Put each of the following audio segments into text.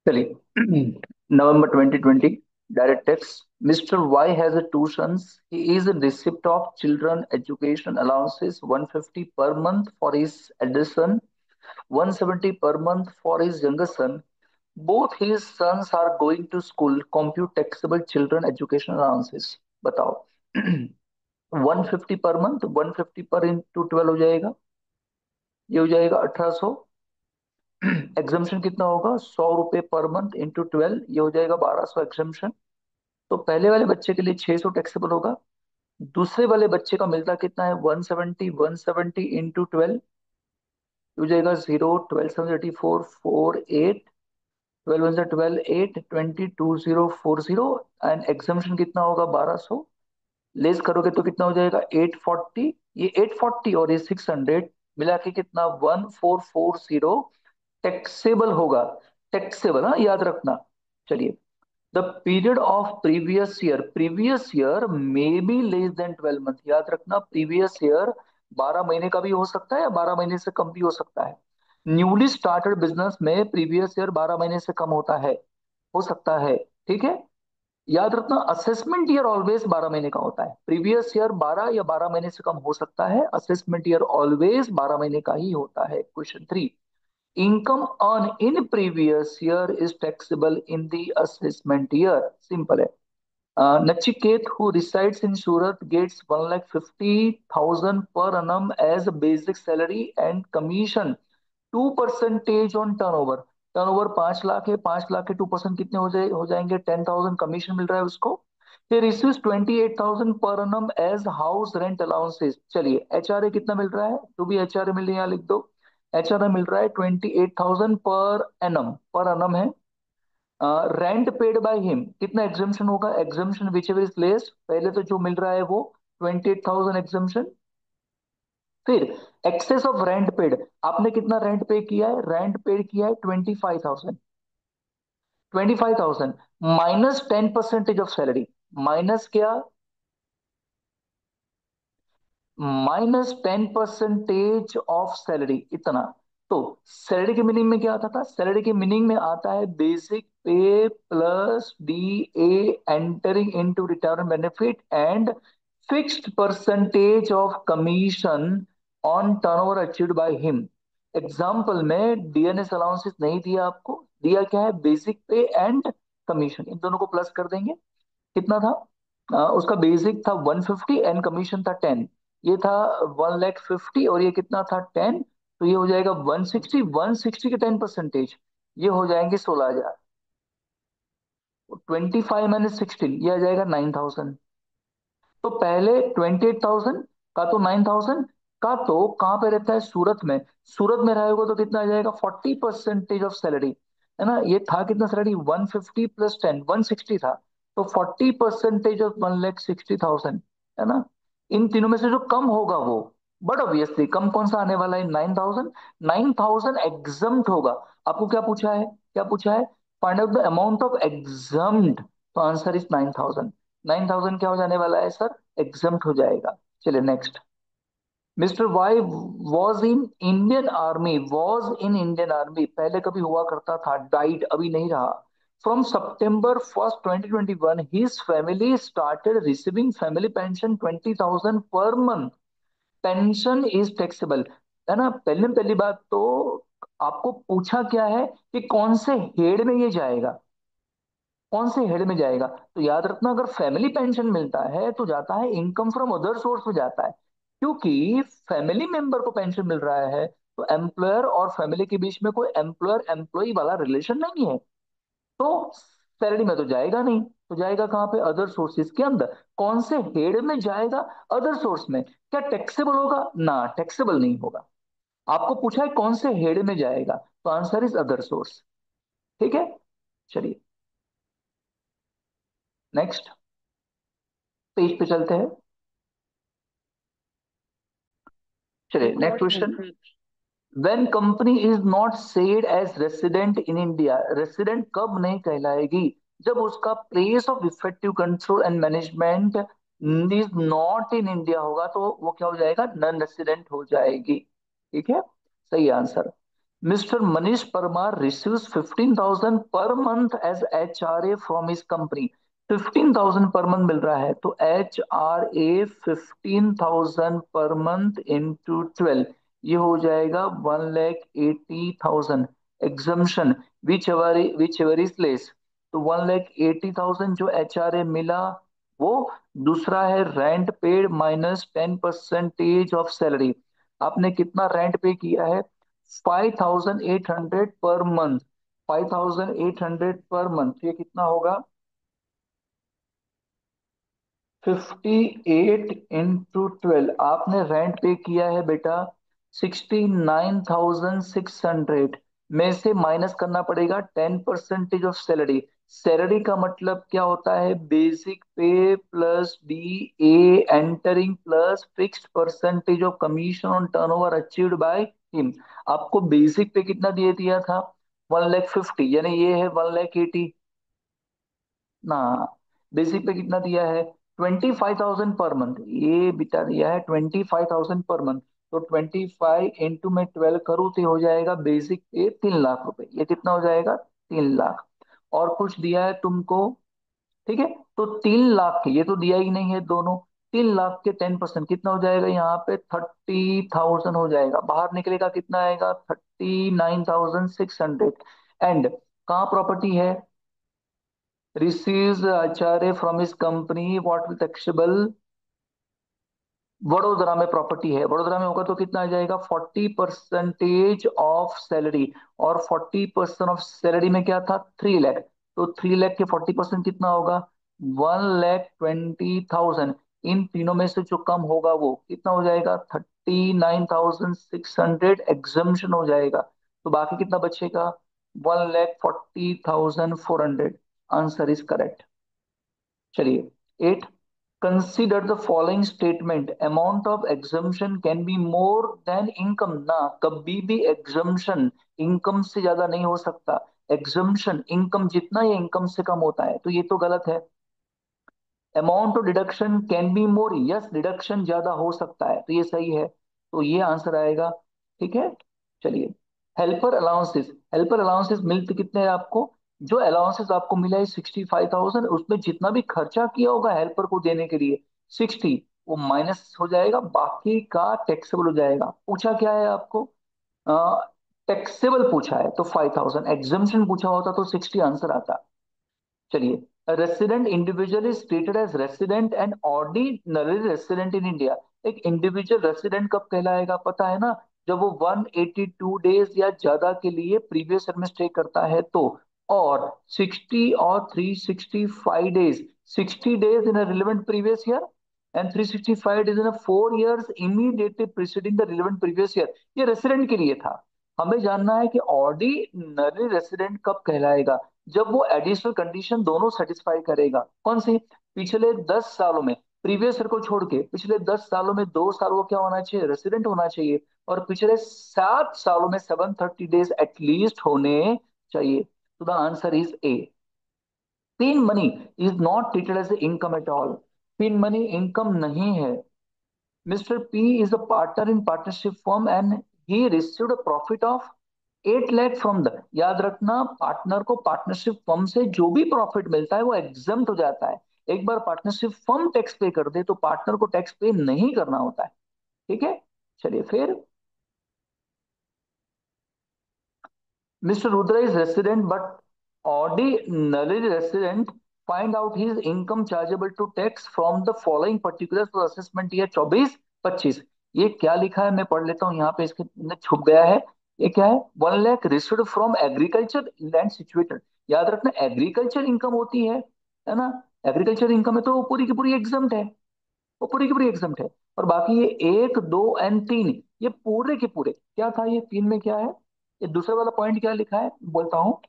चलिए November 2020 direct text mister Y has two sons he is in receipt of children education allowances 150 per month for his elder son 170 per month for his younger son. Both his sons are going to school. Compute taxable children education allowances. बताओ 150 per month 150 पर into 12 हो जाएगा, ये हो जाएगा 1800। एग्जामेशन कितना होगा 100 रुपए पर मंथ इंटू 12, ये हो जाएगा 1200 एग्जामेशन। तो पहले वाले बच्चे के लिए 600 टैक्सेबल होगा। दूसरे वाले बच्चे का मिलता कितना है 170, 170 इंटू 12 हो जाएगा 0, 12 7 84 48, 12 1 12 8 22 0 40 एंड एग्जामेशन कितना होगा 1200। लेस करोगे तो कितना हो जाएगा 840, ये 840 और ये 600 मिला के कितना 1440 टैक्सेबल होगा। टैक्सेबल, हाँ याद रखना। चलिए, the period of previous year may be less than 12 month. याद रखना प्रीवियस ईयर 12 महीने का भी हो सकता है या 12 महीने से कम भी हो सकता है। न्यूली स्टार्टेड बिजनेस में प्रीवियस ईयर 12 महीने से कम होता है, हो सकता है। ठीक है, याद रखना असेसमेंट ईयर ऑलवेज 12 महीने का होता है। प्रीवियस ईयर 12 या 12 महीने से कम हो सकता है, असेसमेंट ईयर ऑलवेज 12 महीने का ही होता है। Question 3, income earned in previous year is taxable in the assessment year। Simple है। Nachiket, who resides in Surat, gets 1,50,000 per annum as a basic salary and commission 2% on turnover। Turnover 5 lakh है, 5 लाख के 2% कितने हो जाएंगे 10,000 कमीशन मिल रहा है उसको। he receives 28,000 पर annum as house rent allowances. चलिए एचआरए कितना मिल रहा है, जो भी एचआरए मिल रही है यहाँ लिख दो। एचआरए मिल रहा है 28,000 पर annum है। रेंट पेड बाय हिम कितना एग्जामेशन होगा, एग्जामेशन विच एवर इज लेस, पहले तो जो मिल रहा है वो 28,000 एग्जामेशन। फिर एक्सेस ऑफ रेंट पेड, आपने कितना रेंट पे किया है, रेंट पेड किया है 25,000। 25,000 माइनस 10% ऑफ सैलरी, माइनस क्या, -10% ऑफ सैलरी इतना। तो सैलरी के मीनिंग में क्या आता था, सैलरी के मीनिंग में आता है बेसिक पे plus D A entering into retirement benefit and fixed percentage of commission on turnover achieved by him. Example में डीएनएस अलाउंसेस नहीं दिया आपको, दिया क्या है बेसिक पे एंड कमीशन, इन दोनों को प्लस कर देंगे। कितना था, उसका बेसिक था 150 एंड कमीशन था 10, ये था 1,50,000 और ये कितना था 10, तो ये हो जाएगा 160, 160 के 10%, ये हो जाएंगे 16,000। 25 - 16 ये आ जाएगा 9,000। तो पहले 28,000 का तो 9,000 का तो कहाँ पे रहता है सूरत में, सूरत में रहेगा तो कितना आ जाएगा 40% ऑफ सैलरी, है ना। ये था कितना सैलरी 150 प्लस 10 160 था, तो 40% ऑफ 1,60,000, है ना। इन तीनों में से जो कम होगा वो, बट ऑब्वियसली कम कौन सा आने वाला है 9,000। 9,000 एग्जम्प्ट होगा। आपको क्या पूछा है, क्या पूछा है, find out the amount of exempt, तो आंसर इज 9,000। 9,000 क्या हो जाने वाला है सर, एग्जम्प्ट हो जाएगा। चलिए next, mister why was in Indian army, was in Indian army पहले कभी हुआ करता था, डाइड अभी नहीं रहा। From September 1st 2021 his family started receiving family pension 20,000 per month. Pension is taxable, है ना। पहली बात तो आपको पूछा क्या है कि कौन से हेड में ये जाएगा, कौन से हेड में जाएगा। तो याद रखना अगर फैमिली पेंशन मिलता है तो जाता है इनकम फ्रॉम अदर सोर्स में जाता है, क्योंकि फैमिली मेंबर को पेंशन मिल रहा है तो एम्प्लॉयर और फैमिली के बीच में कोई एम्प्लॉयर एम्प्लॉय वाला रिलेशन नहीं है, तो सैलरी में तो जाएगा नहीं। तो जाएगा कहाँ पे, अदर सोर्सेज के अंदर। कौन से हेड में जाएगा, अदर सोर्स में। क्या टैक्सेबल होगा ना, टैक्सेबल नहीं होगा। आपको पूछा है कौन से हेड में जाएगा, तो आंसर इज अदर सोर्स। ठीक है, चलिए नेक्स्ट पेज पे चलते हैं। चलिए next question, when company is not said as resident in India, resident कब नहीं कहलाएगी, जब उसका place of effective control and management is not in India होगा, तो वो क्या हो जाएगा, नॉन रेसिडेंट हो जाएगी। ठीक है, सही answer. Mr. Manish Parmar receives 15,000 per month as HRA from his company. 15,000 per month मिल रहा है तो HRA 15,000 पर मंथ इंटू 12, ये हो जाएगा 1,80,000. Exemption which ever is less, तो 1,80,000 जो HRA मिला वो, दूसरा है rent paid minus 10% of salary. आपने कितना रेंट पे किया है? 5,800 पर मंथ. 5,800 पर मंथ, ये कितना होगा? 58 इंटू 12. आपने रेंट पे किया है बेटा 69,600. में से माइनस करना पड़ेगा 10% ऑफ सैलरी. सैलरी का मतलब क्या होता है? बेसिक पे plus DA entering plus fixed percentage of commission on turnover achieved by him. आपको बेसिक पे कितना दिए दिया था? 1,50,000, यानी ये है 1,80,000 ना. बेसिक पे कितना दिया है? 25,000 पर मंथ. ये बिता दिया है 25,000 पर मंथ. तो 25 इंटू में 12 करूँ तो हो जाएगा बेसिक पे 3 लाख रुपए. ये कितना हो जाएगा? 3 लाख. और कुछ दिया है तुमको? ठीक है. तो 3 लाख के, ये तो दिया ही नहीं है दोनों. 3 लाख के 10% कितना हो जाएगा? यहाँ पे 30,000 हो जाएगा. बाहर निकलेगा कितना आएगा? 39,600. एंड कहाँ प्रॉपर्टी है? receives HRA from his company what will taxable? Vadodara में प्रॉपर्टी है. वडोदरा में होगा तो कितना आ जाएगा? 40% ऑफ सैलरी. और 40% ऑफ सैलरी में क्या था? 3 लाख. तो 3 लाख के 40% कितना होगा? 1,20,000. इन तीनों में से जो कम होगा वो कितना हो जाएगा? 39,600 एग्जम्पशन हो जाएगा. तो बाकी कितना बचेगा? 1,40,400. Answer is correct. चलिए 8. Consider the following statement, amount of exemption can be more than income. ना, कभी भी एग्जम्पशन इनकम से ज्यादा नहीं हो सकता. एग्जम्पशन इनकम जितना ये इनकम से कम होता है, तो ये तो गलत है. Amount of deduction can be more, yes deduction ज्यादा हो सकता है, तो ये सही है. तो ये आंसर आएगा. ठीक है. चलिए, हेल्पर अलाउंसेस. हेल्पर अलाउंसेस मिलते कितने हैं आपको? जो अलाउंसेस आपको मिला है 65,000, उसमें जितना भी खर्चा किया होगा हेल्पर को देने के लिए 60, वो माइनस हो जाएगा, बाकी का टैक्सेबल हो जाएगा. पूछा क्या है आपको? टैक्सेबल पूछा है तो 5,000. एग्जाम्पशन पूछा होता तो 60 आंसर आता. चलिए, resident individual is treated as resident and ordinary resident in India. एक इंडिविजुअल रेसिडेंट कब कहलाएगा पता है ना? जब वो 182 डेज या ज्यादा के लिए प्रीवियस ईयर में स्टे करता है तो. और 60 और 365 days, 60 days in a relevant previous year and 365 days in a 4 years immediately preceding the relevant previous year. ये रेसिडेंट के लिए था. हमें जानना है कि ऑर्डिनरी रेसिडेंट कब कहलाएगा? जब वो एडिशनल कंडीशन दोनों सेटिस्फाई करेगा. कौन सी? पिछले 10 सालों में, प्रीवियस ईयर को छोड़ के पिछले 10 सालों में 2 साल वो क्या होना चाहिए? रेसिडेंट होना चाहिए. और पिछले 7 सालों में 730 डेज एटलीस्ट होने चाहिए. तो the answer is A. Pin money is not treated as income at all. Pin money income नहीं है. Mr. P is a partner in partnership firm and he received a profit of 8 lakh from the. याद रखना, partner को partnership firm से जो भी profit मिलता है वो एग्जम्प्ट हो जाता है. एक बार पार्टनरशिप फर्म टैक्स पे कर दे तो पार्टनर को टैक्स पे नहीं करना होता है. ठीक है. चलिए फिर. Mr. Rudra is resident but ordinary resident. Find out his income chargeable to tax from the following particulars for assessment year 24-25. ये क्या लिखा है मैं पढ़ लेता हूँ. यहाँ पे इसके अंदर छुप गया है. ये क्या है? 1 lakh received from agriculture land situated. याद रखना, एग्रीकल्चर इनकम होती है ना? एग्रीकल्चर इनकम है तो वो पूरी की पूरी एग्जम्प्ट है. वो पूरी की पूरी एग्जम्प्ट है. और बाकी ये 1, 2 एंड 3, ये पूरे के पूरे क्या था? ये 3 में क्या है? ये दूसरा वाला पॉइंट क्या लिखा है बोलता हूँ.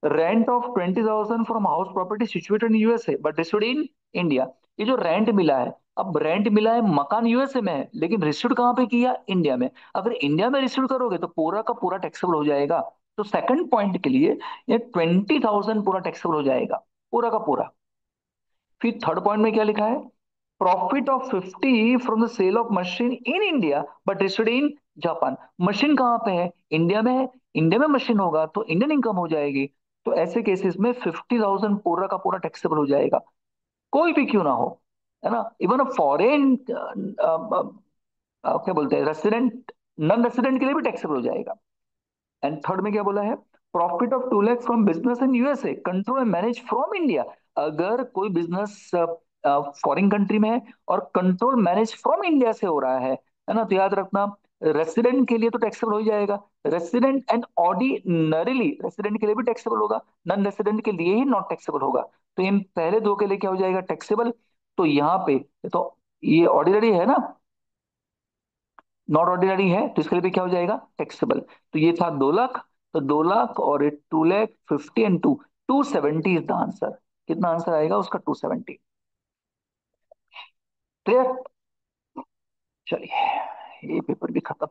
Rent of 20,000 from house property situated in USA but received in India. ये जो रेंट मिला है, अब रेंट मिला है मकान यूएसए में है लेकिन रिसीव्ड कहाँ पे किया? इंडिया में. अगर इंडिया में रिसीव करोगे तो पूरा का पूरा टैक्सेबल हो जाएगा. तो सेकंड पॉइंट के लिए ये 20,000 पूरा टैक्सेबल हो जाएगा, पूरा का पूरा. फिर थर्ड पॉइंट में क्या लिखा है? Profit of 50 from the sale of machine in India but received in Japan. Machine कहाँ पे है? इंडिया में है. इंडिया में मशीन होगा तो इंडियन इनकम हो जाएगी। तो ऐसे केसेस में 50,000 पूरा का पूरा टैक्सेबल हो जाएगा, कोई भी क्यों ना हो, है ना। इवन अ फॉरेन क्या बोलते हैं, रेसिडेंट, नॉन रेसिडेंट के लिए भी टैक्सेबल हो जाएगा। एंड थर्ड में क्या बोला है, profit of 2 lakh from business in USA control and manage from India. अगर कोई बिजनेस फॉरेन कंट्री में है और कंट्रोल मैनेज फ्रॉम इंडिया से हो रहा है ना, तो याद रखना रेसिडेंट के लिए तो टैक्सेबल हो ही जाएगा। रेसिडेंट एंड ऑर्डिनरीली रेसिडेंट के लिए भी टैक्सेबल होगा, नॉन रेसिडेंट के लिए ही नॉट टैक्सेबल होगा। तो इन पहले दो के लिए क्या हो जाएगा, टैक्सेबल। तो यहाँ पे तो ये ऑर्डिनरी है ना, नॉट ऑर्डिनरी है, तो इसके लिए भी क्या हो जाएगा, टैक्सेबल। तो ये था 2 लाख, तो 2 लाख और 2 lakh 50 and 270 is the answer. कितना आंसर आएगा उसका, 270। क्लियर। चलिए, ये पेपर भी खत्म।